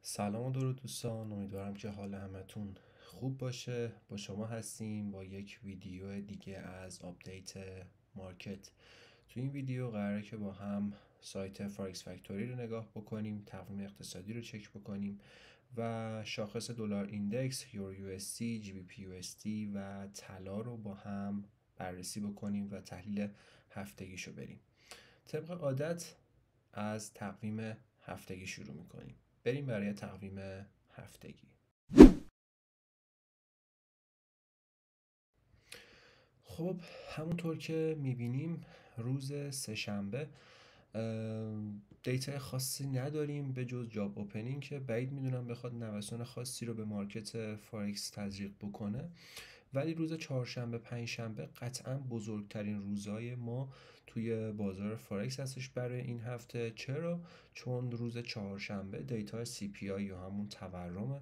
سلام و درود دوستان، امیدوارم که حال همتون خوب باشه. با شما هستیم با یک ویدیو دیگه از آپدیت مارکت. تو این ویدیو قراره که با هم سایت فارکس فکتوری رو نگاه بکنیم، تقویم اقتصادی رو چک بکنیم و شاخص دلار ایندکس، یورو یو اس دی، جی بی پی یو اس دی و طلا رو با هم بررسی بکنیم و تحلیل هفتگیشو بریم. طبق عادت از تقویم هفتگی شروع میکنیم. بریم برای تقویم هفتگی. خب همونطور که میبینیم روز سه‌شنبه دیتا خاصی نداریم به جز جاب اوپنینگ که بعید میدونم بخواد نوسان خاصی رو به مارکت فارکس تزریق بکنه، ولی روز چهارشنبه پنجشنبه قطعا بزرگترین روزهای ما توی بازار فارکس هستش برای این هفته. چرا؟ چون روز چهارشنبه دیتا سی پی آی یا همون تورم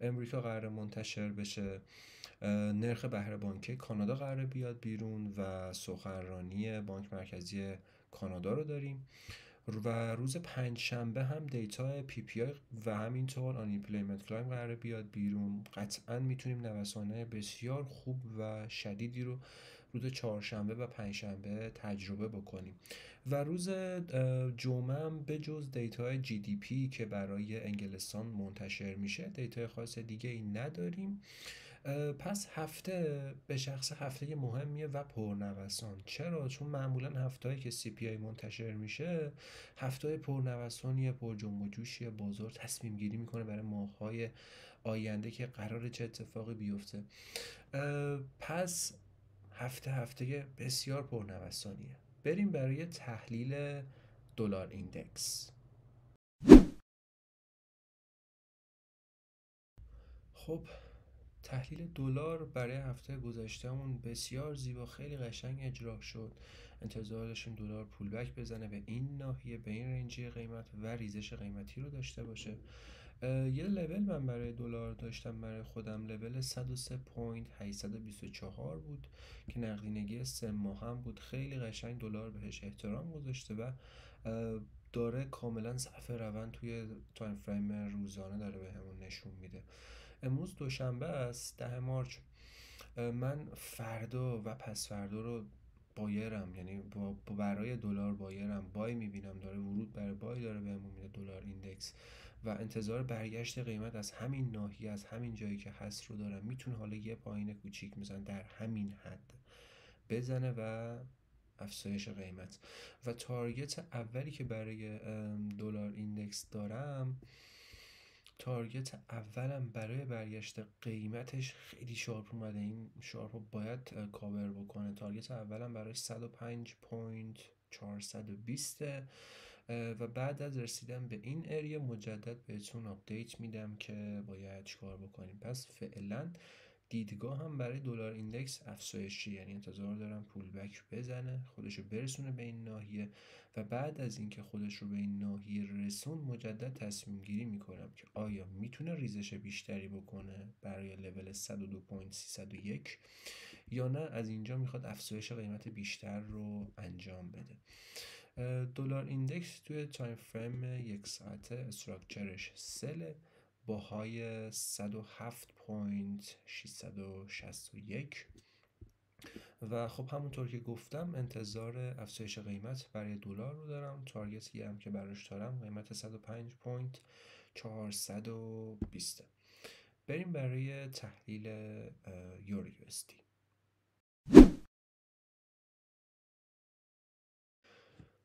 امریکا قرار منتشر بشه، نرخ بهره بانکی کانادا قرار بیاد بیرون و سخنرانی بانک مرکزی کانادا رو داریم و روز پنجشنبه هم دیتا پی پی آی و همینطور آن ایمپلویمنت کلایم قرار بیاد بیرون. قطعا میتونیم نوسانات بسیار خوب و شدیدی رو روز چهارشنبه و پنجشنبه تجربه بکنیم و روز جمعه هم به جز دیتای جی دی پی که برای انگلستان منتشر میشه دیتای خاص دیگه ای نداریم. پس هفته به شخص هفته مهمیه و پرنوسان. چرا؟ چون معمولا هفته‌ای که سی پی آی منتشر میشه هفته پرنوسانیه، پر جنب و جوشیه. بازار تصمیم گیری میکنه برای ماه‌های آینده که قراره چه اتفاقی بیفته. پس هفته بسیار پرنوسانیه. بریم برای تحلیل دلار ایندکس. خب تحلیل دلار برای هفته گذشتهمون بسیار زیبا، خیلی قشنگ اجرا شد. انتظار داشتیم دلار پولبک بزنه به این ناحیه، به این رنجی قیمت و ریزش قیمتی رو داشته باشه. یه لول من برای دلار داشتم برای خودم، لول 103.824 بود که نقدینگی 3 ماه هم بود. خیلی قشنگ دلار بهش احترام گذاشته و داره کاملا صف روند توی تایم فریم روزانه داره بهمون نشون میده. امروز دوشنبه است 10 مارچ. من فردا و پس فردا رو بایرم، یعنی برای دلار بایرم، بای میبینم داره ورود برای بای داره بهمون میده دلار ایندکس و انتظار برگشت قیمت از همین ناحیه، از همین جایی که هست رو دارم. میتونه حالا یه پایین کوچیک مثلا در همین حد بزنه و افزایش قیمت. و تارگت اولی که برای دلار ایندکس دارم، تارگت اولم برای برگشت قیمتش خیلی شارپ اومده، این شارپ رو باید کاور بکنه. تارگت اولم برای 105.420 و بعد از رسیدن به این اریه مجدد بهتون آپدیت میدم که باید چیکار بکنیم. پس فعلا دیدگاه هم برای دلار ایندکس افزایشی، یعنی انتظار دارم پول بک بزنه، خودشو برسونه به این ناحیه و بعد از اینکه خودش رو به این ناحیه رسون مجدد تصمیم گیری میکنم که آیا میتونه ریزش بیشتری بکنه برای لول 102.301 یا نه از اینجا میخواد افزایش قیمت بیشتر رو انجام بده. دلار ایندکس توی تایم فریم یک ساعته استراکچرش سله با های 107.661 و خب همونطور که گفتم انتظار افزایش قیمت برای دلار رو دارم. تارگتی هم که براش دارم قیمت 105.420. بریم برای تحلیل یورو یو اس دی.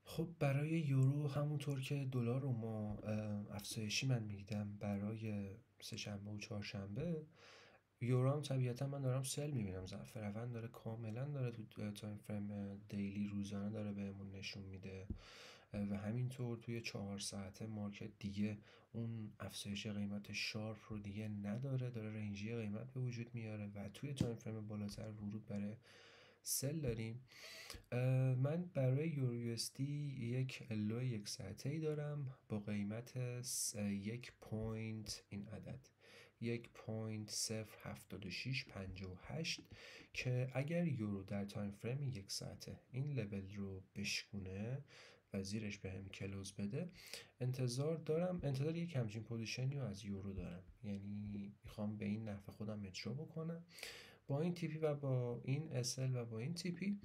خب برای یورو همونطور که دلار رو ما افزایشی من میدیدم برای سه‌شنبه و چهارشنبه، یورو هم طبیعتا من دارم سل میبینم، ضعف روند داره، کاملا داره تو تایم فریم دیلی روزانه داره بهمون نشون میده و همینطور توی 4 ساعته مارکت دیگه اون افزایش قیمت شارپ رو دیگه نداره، داره رنجی قیمت به وجود میاره و توی تایم فریم بالاتر ورود برای سل داریم. من برای یورو یو اس دی یک لو یک ساعته ای دارم با قیمت یک پوینت، این عدد 1.07658 که اگر یورو در تایم فریم یک ساعته این لول رو بشکونه و زیرش به هم کلوز بده، انتظار یک همچین پوزیشنی رو از یورو دارم. یعنی میخوام به این نفع خودم اجرا بکنم با این تیپی و با این اسل و با این تیپی.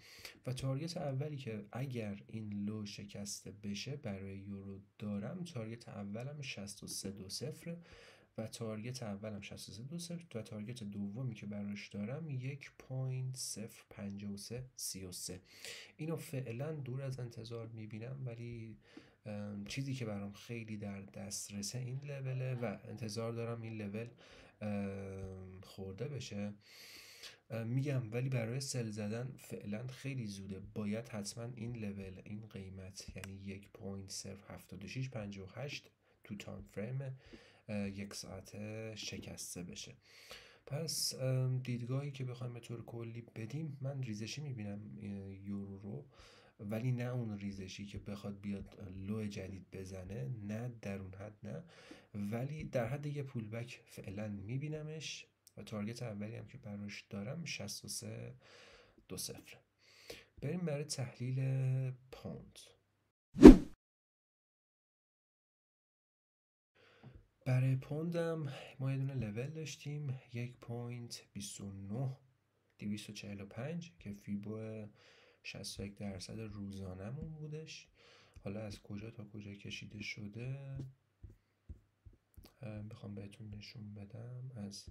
و تارگت اولی که اگر این لو شکسته بشه برای یورو دارم، تارگت اولم 63.20 و تارگت اولم 63.20 و تارگت دومی که براش دارم 1.05333. اینو فعلا دور از انتظار میبینم، ولی چیزی که برام خیلی در دسترسه این لوله و انتظار دارم این لول خورده بشه. میگم ولی برای سل زدن فعلا خیلی زوده. باید حتما این لول، این قیمت، یعنی 1.07658 تو تایم فریم یک ساعته شکسته بشه. پس دیدگاهی که بخوایم به طور کلی بدیم، من ریزشی میبینم یورو رو، ولی نه اون ریزشی که بخواد بیاد لو جدید بزنه، نه در اون حد نه، ولی در حد یه پولبک فعلا میبینمش و تارگت اولی هم که براش دارم 63.20. بریم برای تحلیل پوند. برای پوندم ما یه دونه لول داشتیم 1.29245 که فیبو 61% روزانمون بودش. حالا از کجا تا کجا کشیده شده بخوام بهتون نشون بدم، از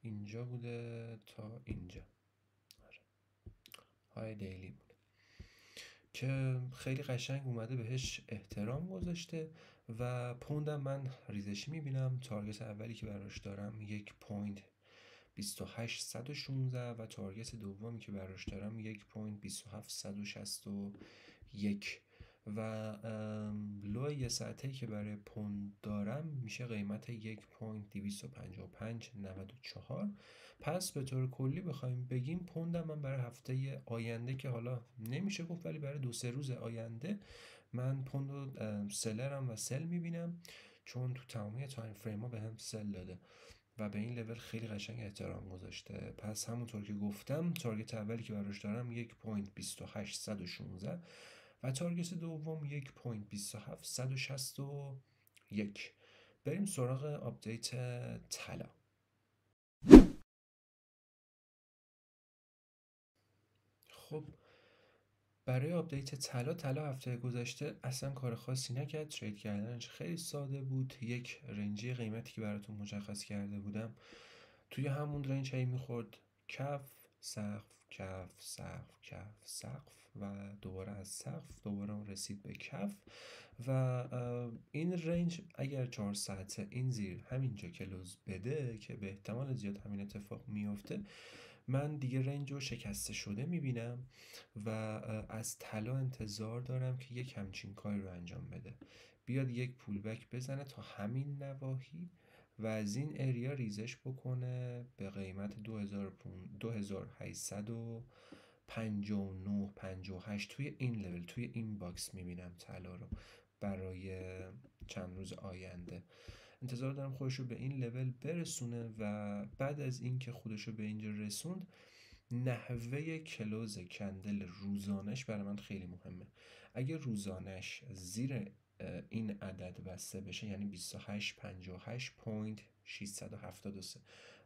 اینجا بوده تا اینجا. های دیلی بوده که خیلی قشنگ اومده بهش احترام گذاشته و پوندم من ریزشی میبینم. تارگت اولی که براش دارم 1.28116 و تارگت دومی که براش دارم 1.27161 و لو یه ساعته که برای پوند دارم میشه قیمت 1.25594. پس به طور کلی بخوایم بگیم پوندم من برای هفته آینده، که حالا نمیشه گفت ولی برای 2-3 روز آینده، من پوند رو سلرم و سل میبینم، چون تو تمامی تایم فریم ها به هم سل داده و به این لول خیلی قشنگ احترام گذاشته. پس همونطور که گفتم تارگت اولی که براش دارم 1.28116 و تارگت دوم 1.27161. بریم سراغ آپدیت طلا. خب برای آپدیت طلا هفته گذشته اصلا کار خاصی نکرد. ترید کردنش خیلی ساده بود. یک رنجی قیمتی که براتون مشخص کرده بودم توی همون رنج هی میخورد کف سقف کف سقف کف سقف و دوباره از سقف دوباره رسید به کف و این رنج اگر 4 ساعته این زیر همینجا کلوز بده که به احتمال زیاد همین اتفاق میفته، من دیگه رنج رو شکسته شده میبینم و از طلا انتظار دارم که یک همچین کاری رو انجام بده، بیاد یک پولبک بزنه تا همین نواحی و از این اریا ریزش بکنه به قیمت 2858 توی این لول، توی این باکس میبینم طلا رو برای چند روز آینده. انتظار دارم خودش رو به این لول برسونه و بعد از اینکه خودش رو به اینجا رسوند، نحوه کلوز کندل روزانش برای من خیلی مهمه. اگه روزانش زیر این عدد بسته بشه، یعنی 2858.673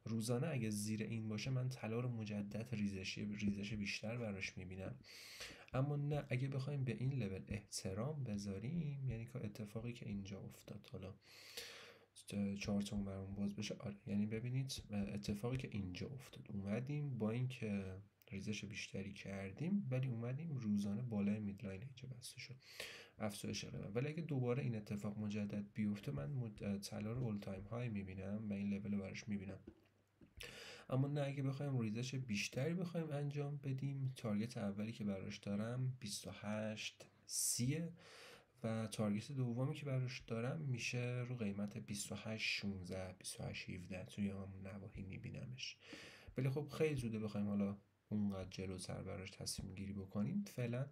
روزانه، اگه زیر این باشه من طلا رو مجدد ریزش بیشتر براش میبینم. اما نه، اگه بخوایم به این لول احترام بذاریم، یعنی که اتفاقی که اینجا افتاد، حالا چارتون برام باز بشه، آره، یعنی ببینید اتفاقی که اینجا افتاد، اومدیم با اینکه ریزش بیشتری کردیم ولی اومدیم روزانه بالای میدلاین اینجا بسته شد، افزایش قیمت. ولی اگه دوباره این اتفاق مجدد بیفته، من طلا رو اول تایم های میبینم و این لول رو براش میبینم. اما نه، اگه بخوایم ریزش بیشتری بخوایم انجام بدیم، تارگت اولی که براش دارم 28.30 و تارگت دومی که براش دارم میشه رو قیمت 28.16 28.17 توی همون نواحی میبینمش. ولی خب خیلی زوده بخوایم حالا اونقدر جلوتر براش تصمیم گیری بکنیم. فعلا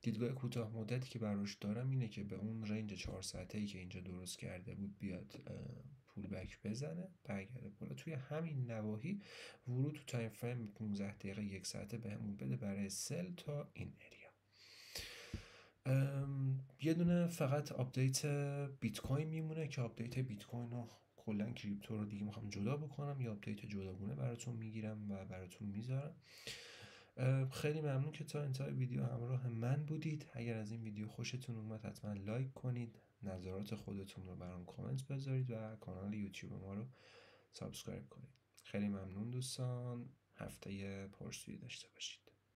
دیدگاه کوتاه مدتی که براش دارم اینه که به اون رنج 4 ساعته‌ای که اینجا درست کرده بود بیاد پول بک بزنه، برگرده بالا توی همین نواحی، ورود تو تایم فریم 15 دقیقه 1 ساعته بهمون بده برای سل تا این اریا. یه دونه فقط آپدیت بیت کوین میمونه که آپدیت بیت کوین رو کلا کریپتو رو دیگه میخوام جدا بکنم، یا آپدیت جداگونه براتون میگیرم و براتون میذارم. خیلی ممنون که تا انتهای ویدیو همراه من بودید. اگر از این ویدیو خوشتون اومد حتما لایک کنید، نظرات خودتون رو برام کامنت بذارید و کانال یوتیوب ما رو سابسکرایب کنید. خیلی ممنون دوستان، هفته پرسویی داشته باشید.